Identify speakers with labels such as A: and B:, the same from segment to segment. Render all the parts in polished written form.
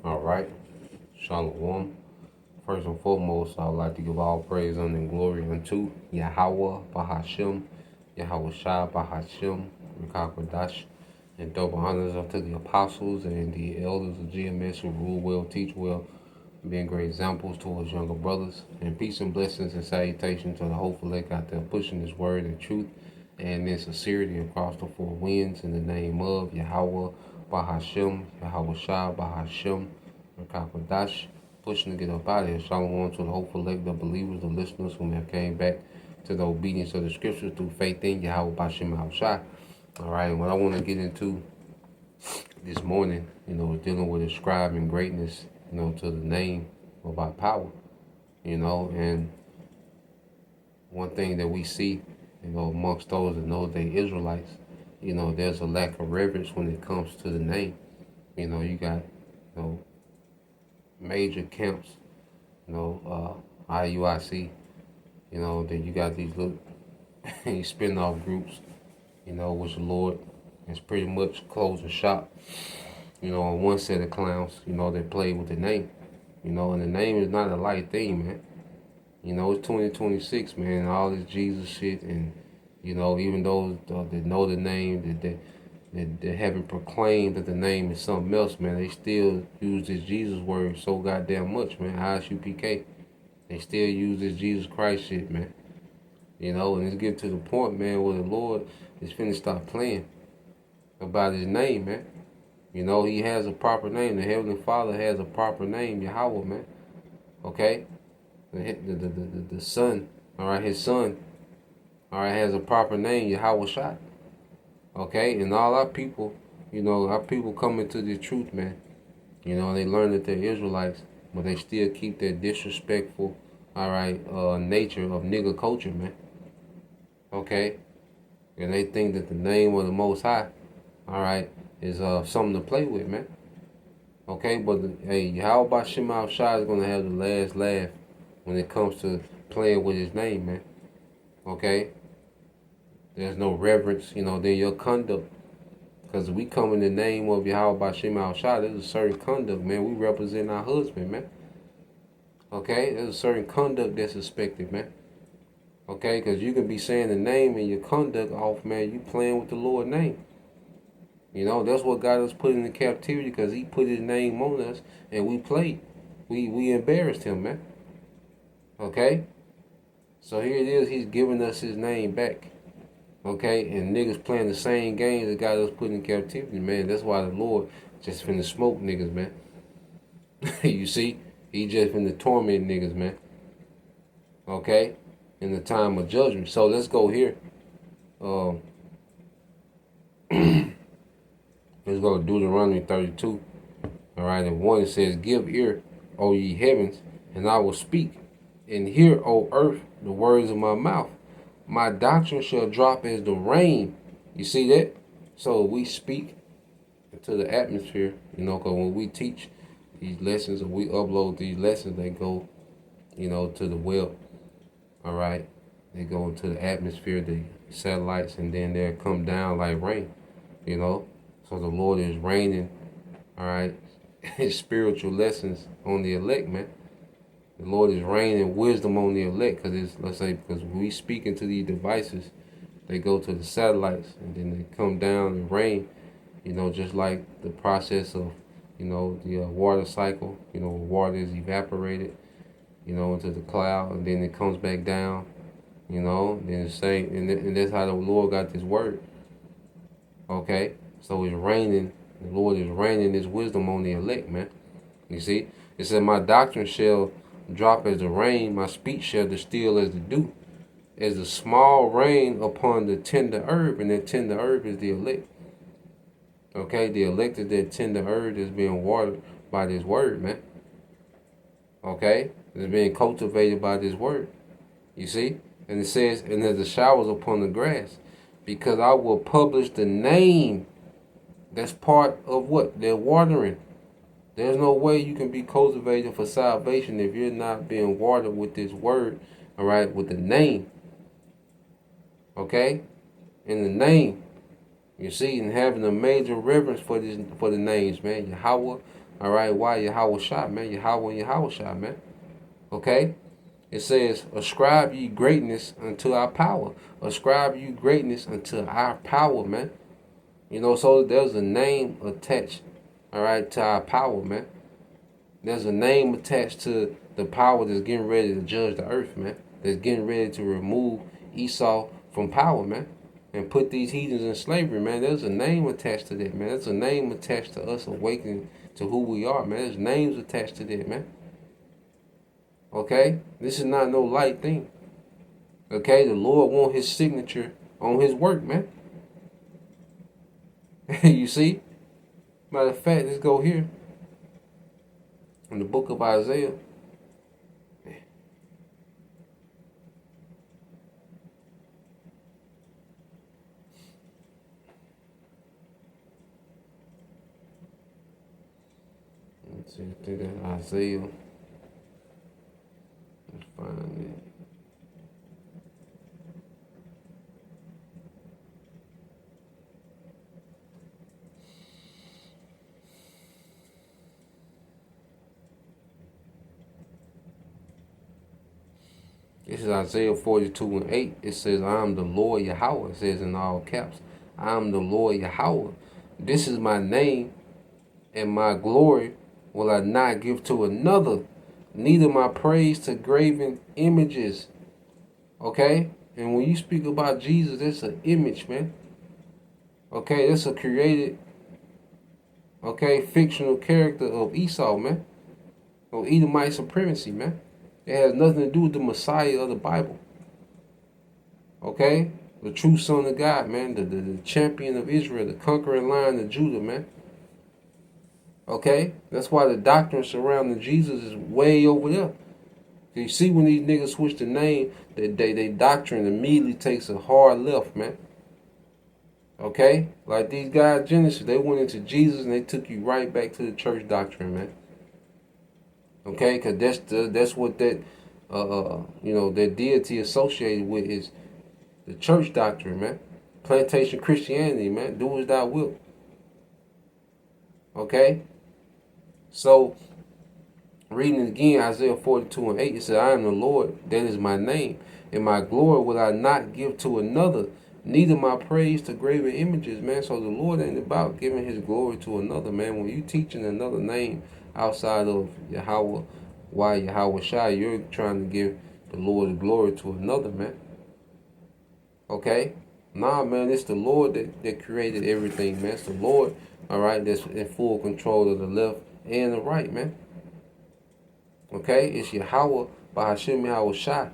A: All right. Shalom. First and foremost, I would like to give all praise and glory unto YAHAWAH Bahashim, YAHAWASHI Bahashim, Rikakwadash, and double honors unto the apostles and the elders of GMS who rule well, teach well, being great examples towards younger brothers. And peace and blessings and salutation to the hopeful elect out there pushing this word and truth and in sincerity across the four winds in the name of YAHAWAH Bahashim, YAHAWASHI Bahashim, Rikakwadash, pushing to get up out of here. Shalom to the hopeful elect, the believers, the listeners who have came back to the obedience of the scriptures through faith in Yahweh Bashim Al-Shai. All right, and what I want to get into this morning, dealing with ascribing greatness, to the name of our power, and one thing that we see, amongst those that know they Israelites, there's a lack of reverence when it comes to the name. You got, major camps, IUIC, then you got these little spin-off groups, which the Lord is pretty much closing shop, on one set of clowns, they play with the name, and the name is not a light thing, man. It's 2026, man, all this Jesus shit, and, even those that know the name, that haven't proclaimed that the name is something else, man, they still use this Jesus word so goddamn much, man. ISUPK. They still use this Jesus Christ shit, man. And it's getting to the point, man, where the Lord is finna stop playing about his name, man. He has a proper name. The Heavenly Father has a proper name, Yahweh, man. Okay? The Son, all right, his Son, all right, has a proper name, YAHAWASHI. Okay? And all our people, our people come into the truth, man. They learn that they're Israelites, but they still keep that disrespectful, all right, nature of nigger culture, man. Okay? And they think that the name of the Most High, all right, is something to play with, man. Okay, but how about Shema Shai is gonna have the last laugh when it comes to playing with his name, man. Okay? There's no reverence, then your conduct. Because we come in the name of Yahweh by Shema Shai, there's a certain conduct, man. We represent our husband, man. Okay? There's a certain conduct that's expected, man. Okay? Because you can be saying the name and your conduct off, man. You playing with the Lord's name. That's what got us put into captivity, because he put his name on us and we played. We embarrassed him, man. Okay? So here it is, he's giving us his name back. Okay? And niggas playing the same games that got us put in captivity, man. That's why the Lord just finna smoke niggas, man. You see? He just finna torment niggas, man. Okay? In the time of judgment. So let's go here. Let's go to Deuteronomy 32. All right, and 1 it says, "Give ear, O ye heavens, and I will speak, and hear, O earth, the words of my mouth. My doctrine shall drop as the rain." You see that? So we speak into the atmosphere, because when we teach these lessons or we upload these lessons, they go, to the web. All right, they go into the atmosphere, the satellites, and then they'll come down like rain. So the Lord is raining, all right, his spiritual lessons on the elect, man. The Lord is raining wisdom on the elect, because we speak into these devices, they go to the satellites, and then they come down and rain, just like the process of, the water cycle, water is evaporated, into the cloud, and then it comes back down, then the same, and that's how the Lord got this word. Okay? So it's raining, the Lord is raining his wisdom on the elect, man. You see? It said, "My doctrine shall drop as the rain, my speech shall distill as the dew, as the small rain upon the tender herb," and that tender herb is the elect. Okay? The elect is that tender herb that's being watered by this word, man. Okay? It's being cultivated by this word. You see? And it says, "And there's the showers upon the grass, because I will publish the name." That's part of what? They're watering. There's no way you can be cultivated for salvation if you're not being watered with this word, all right, with the name. Okay? In the name. You see, and having a major reverence for the names, man. Yahweh, All right, YAHAWASHI, man. Yahawah and YAHAWASHI, man. Okay? It says, ascribe ye greatness unto our power. Ascribe you greatness unto our power, man. You know, so there's a name attached, all right, to our power, man. There's a name attached to the power that's getting ready to judge the earth, man. That's getting ready to remove Esau from power, man. And put these heathens in slavery, man. There's a name attached to that, man. There's a name attached to us awakening to who we are, man. There's names attached to that, man. Okay? This is not no light thing. Okay? The Lord wants his signature on his work, man. You see? Matter of fact, let's go here. In the book of Isaiah. Let's see, I think that's Isaiah. Let's find it. This is Isaiah 42:8. It says, I am the Lord Yahawah. It says in all caps, I am the Lord Yahawah. This is my name, and my glory will I not give to another, neither my praise to graven images. Okay? And when you speak about Jesus, that's an image, man. Okay? That's a created, okay, fictional character of Esau, man. Of Edomite supremacy, man. It has nothing to do with the Messiah of the Bible. Okay? The true son of God, man. The champion of Israel, the conquering lion of Judah, man. Okay? That's why the doctrine surrounding Jesus is way over there. You see when these niggas switch the name, they doctrine immediately takes a hard left, man. Okay? Like these guys, Genesis, they went into Jesus and they took you right back to the church doctrine, man. Okay? Because that's what that, that deity associated with is the church doctrine, man. Plantation Christianity, man. Do as thou wilt. Okay? So, reading it again, Isaiah 42:8, it says, I am the Lord, that is my name, and my glory will I not give to another, neither my praise to graven images, man. So the Lord ain't about giving his glory to another, man. When you teaching another name outside of Yahawah, YAHAWASHI, you're trying to give the Lord the glory to another, man. Okay? Nah, man, it's the Lord that created everything, man. It's the Lord, all right, that's in full control of the left and the right, man. Okay? It's YAHAWAH by Hashem YAHAWASHI.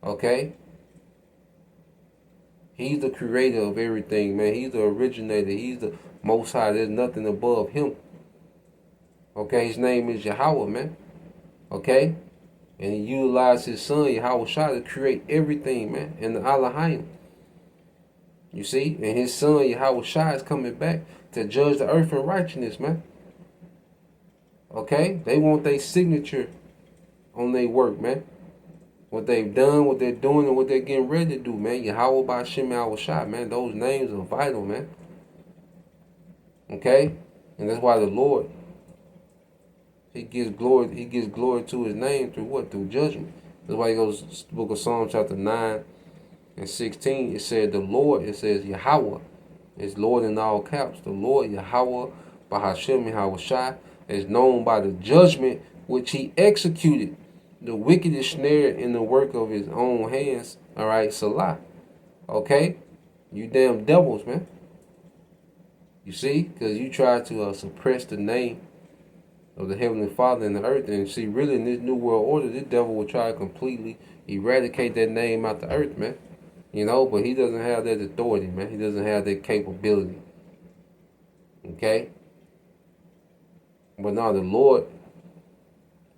A: Okay? He's the creator of everything, man. He's the originator. He's the most high. There's nothing above him. Okay? His name is Yahawah, man. Okay? And he utilized his son, YAHAWASHI, to create everything, man. And the Elohim. You see? And his son, YAHAWASHI, is coming back to judge the earth in righteousness, man. Okay? They want their signature on their work, man. What they've done, what they're doing, and what they're getting ready to do, man. Yahawah by Sham YAHAWASHI, man. Those names are vital, man. Okay? And that's why the Lord, he gives glory to his name through what? Through judgment. That's why he goes to the book of Psalms chapter 9 and 16. It said the Lord, it says Yahawah. It's Lord in all caps. The Lord Yahawah by Hashem YAHAWASHI is known by the judgment which he executed. The wicked is snared in the work of his own hands. All right, Salah. Okay? You damn devils, man. You see? Because you try to suppress the name of the Heavenly Father in the earth. And see, really in this new world order, this devil will try to completely eradicate that name out the earth, man. You know, but he doesn't have that authority, man. He doesn't have that capability. Okay? But now the Lord,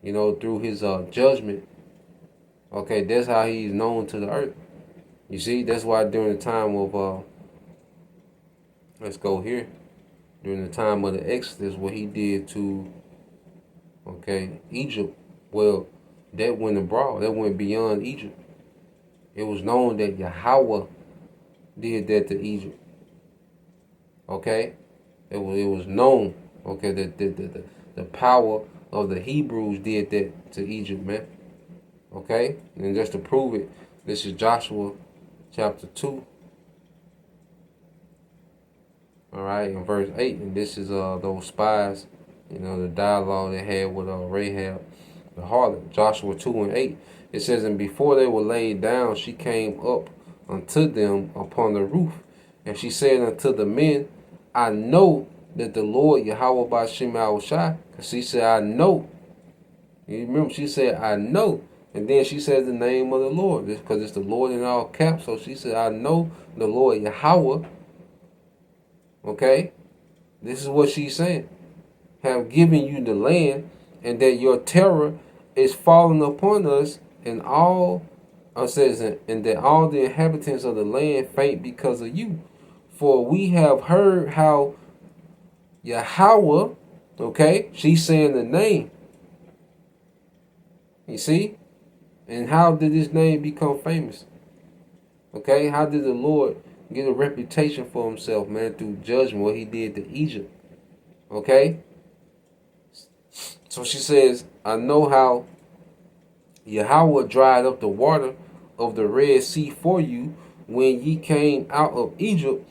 A: you know, through his judgment, okay, that's how he's known to the earth. You see, that's why during the time of, let's go here, during the time of the Exodus, what he did to, okay, Egypt, well, that went abroad, that went beyond Egypt. It was known that Yahawah did that to Egypt. Okay? It was known. Okay, the power of the Hebrews did that to Egypt, man. Okay, and just to prove it, this is Joshua chapter 2. All right, in verse 8, and this is those spies, the dialogue they had with Rahab, the harlot. Joshua 2 and 8. It says, and before they were laid down, she came up unto them upon the roof, and she said unto the men, I know that the Lord YAHAWASHI, because she said, I know. You remember, she said, I know. And then she said the name of the Lord, because it's the Lord in all caps. So she said, I know the Lord Yahweh. Okay? This is what she's saying. Have given you the land, and that your terror is fallen upon us, and all says, and that all the inhabitants of the land faint because of you. For we have heard how Yahweh, okay, she's saying the name. You see? And how did this name become famous? Okay, how did the Lord get a reputation for himself, man, through judgment, what he did to Egypt? Okay? So she says, I know how Yahweh dried up the water of the Red Sea for you when ye came out of Egypt,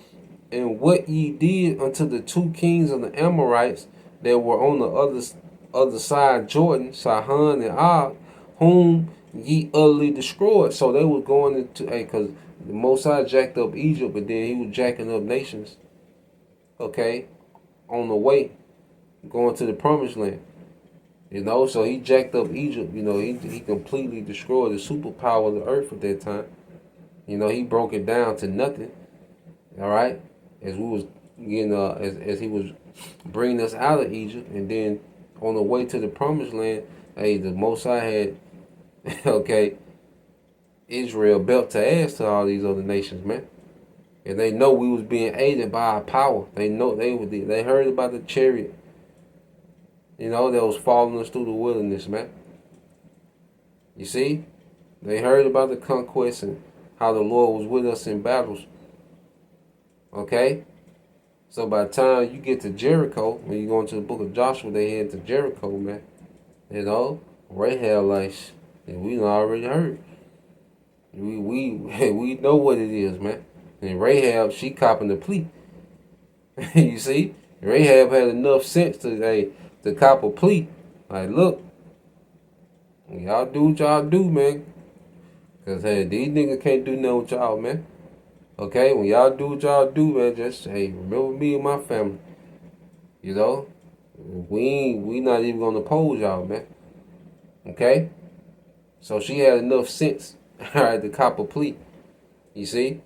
A: and what ye did unto the two kings of the Amorites that were on the other side Jordan, Sihon and Og, whom ye utterly destroyed. So they were going into, because the Most High jacked up Egypt, but then he was jacking up nations, okay, on the way, going to the promised land. So he jacked up Egypt, he completely destroyed the superpower of the earth at that time. He broke it down to nothing, all right, as we was, as he was bringing us out of Egypt, and then on the way to the promised land, the Most High had, okay, Israel belt to ass to all these other nations, man. And they know we was being aided by our power. They know they heard about the chariot, that was following us through the wilderness, man. You see? They heard about the conquest and how the Lord was with us in battles. Okay? So by the time you get to Jericho, when you go into the book of Joshua, they head to Jericho, man. Rahab, like, we already heard. We know what it is, man. And Rahab, she copping the plea. You see? Rahab had enough sense to cop a plea. Like, look, y'all do what y'all do, man. Because, these niggas can't do nothing with y'all, man. Okay? When y'all do what y'all do, man, just, remember me and my family. We not even going to oppose y'all, man. Okay? So she had enough sense, all right, to cop a plea. You see?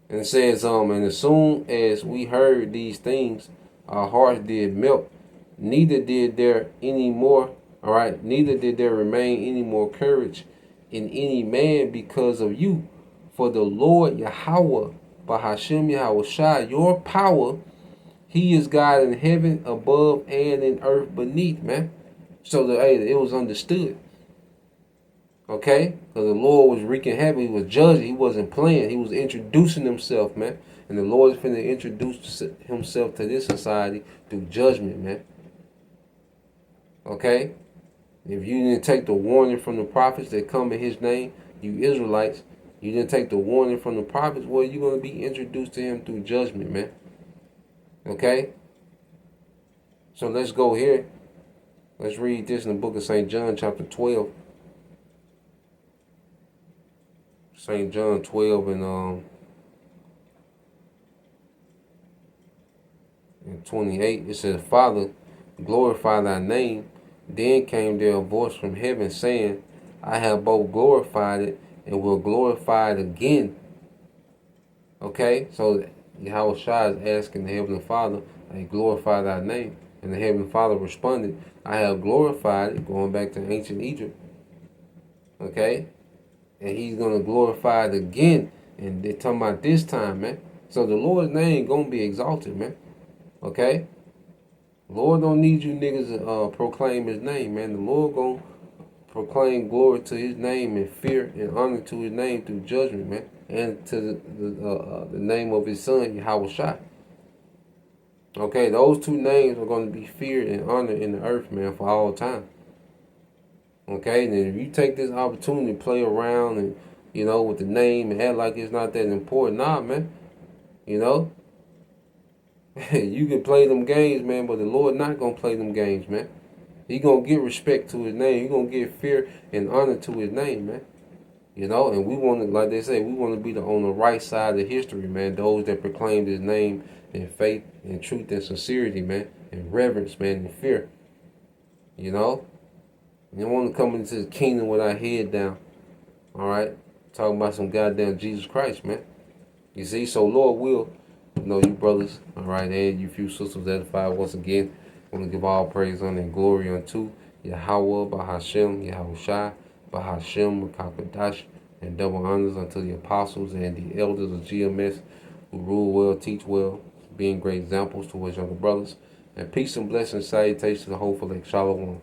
A: And it says, and as soon as we heard these things, our hearts did melt. Neither did there any more, all right, neither did there remain any more courage in any man because of you. For the Lord Yahweh, Bahashem YAHAWASHI, your power, he is God in heaven above and in earth beneath, man. So it was understood. Okay? Because the Lord was wreaking havoc. He was judging. He wasn't playing. He was introducing himself, man. And the Lord is finna introduce himself to this society through judgment, man. Okay? If you didn't take the warning from the prophets that come in his name, you Israelites, you didn't take the warning from the prophets, well, you're going to be introduced to him through judgment, man. Okay? So let's go here. Let's read this in the book of St. John, chapter 12. St. John 12 and 28. It says, Father, glorify thy name. Then came there a voice from heaven saying, I have both glorified it and will glorify it again. Okay, so YAHAWASHI is asking the Heavenly Father, I glorify thy name. And the Heavenly Father responded, I have glorified it, going back to ancient Egypt. Okay, and he's going to glorify it again. And they're talking about this time, man. So the Lord's name going to be exalted, man. Okay, Lord don't need you niggas to proclaim his name, man. The Lord gonna proclaim glory to his name and fear and honor to his name through judgment, man. And to the name of his son, YAHAWASHI. Okay, those two names are going to be feared and honored in the earth, man, for all time. Okay, and then if you take this opportunity to play around and, with the name and act like it's not that important, nah, man. You know, you can play them games, man, but the Lord not going to play them games, man. He going to give respect to his name. He going to give fear and honor to his name, man. And we want to, like they say, we want to be on the right side of history, man. Those that proclaim his name in faith and truth and sincerity, man, and reverence, man, and fear. You know, you want to come into the kingdom with our head down. All right, talking about some goddamn Jesus Christ, man. You see, so Lord will, you brothers, all right, and you few sisters edified once again. I want to give all praise, honor, and glory unto YAHAWAH, Bahashem, Yahawashi, Bahashem, Makakadash, and double honors unto the apostles and the elders of GMS who rule well, teach well, being great examples to his younger brothers. And peace and blessings, salutations to the whole elect. Shalom.